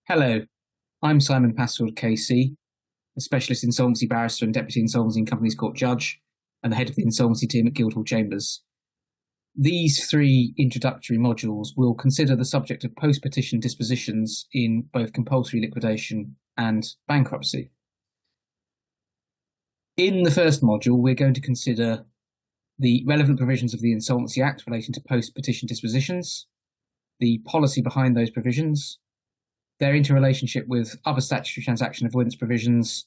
Hello, I'm Simon Passfield KC, a specialist insolvency barrister and deputy insolvency and companies court judge, and the head of the insolvency team at Guildhall Chambers. These three introductory modules will consider the subject of post-petition dispositions in both compulsory liquidation and bankruptcy. In the first module, we're going to consider the relevant provisions of the Insolvency Act relating to post-petition dispositions, the policy behind those provisions, their interrelationship with other statutory transaction avoidance provisions,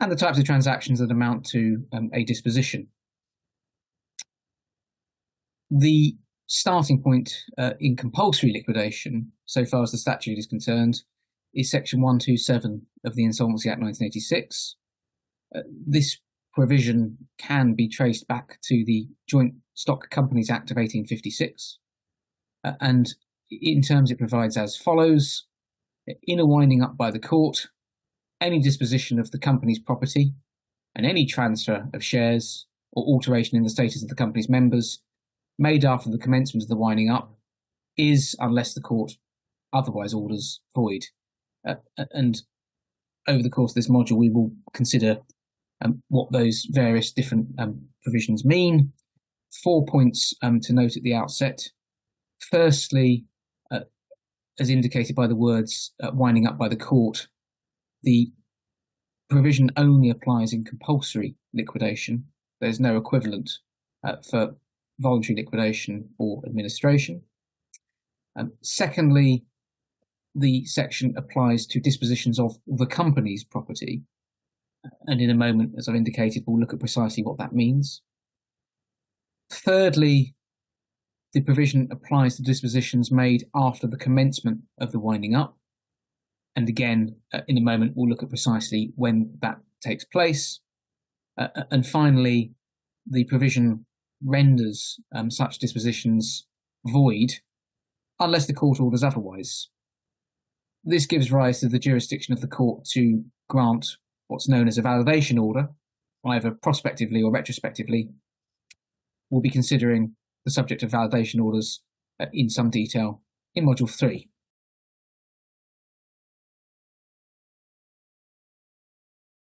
and the types of transactions that amount to a disposition. The starting point in compulsory liquidation, so far as the statute is concerned, is Section 127 of the Insolvency Act 1986. This provision can be traced back to the Joint Stock Companies Act of 1856, and in terms it provides as follows. In a winding up by the court, any disposition of the company's property and any transfer of shares or alteration in the status of the company's members made after the commencement of the winding up is, unless the court otherwise orders, void. And over the course of this module, we will consider what those various different provisions mean. 4 points to note at the outset. Firstly, as indicated by the words winding up by the court, the provision only applies in compulsory liquidation. There's no equivalent for voluntary liquidation or administration. Secondly, the section applies to dispositions of the company's property. And in a moment, as I've indicated, we'll look at precisely what that means. Thirdly, the provision applies to dispositions made after the commencement of the winding up. And again, in a moment, we'll look at precisely when that takes place. And finally, the provision renders such dispositions void unless the court orders otherwise. This gives rise to the jurisdiction of the court to grant what's known as a validation order, either prospectively or retrospectively. We'll be considering the subject of validation orders in some detail in Module 3.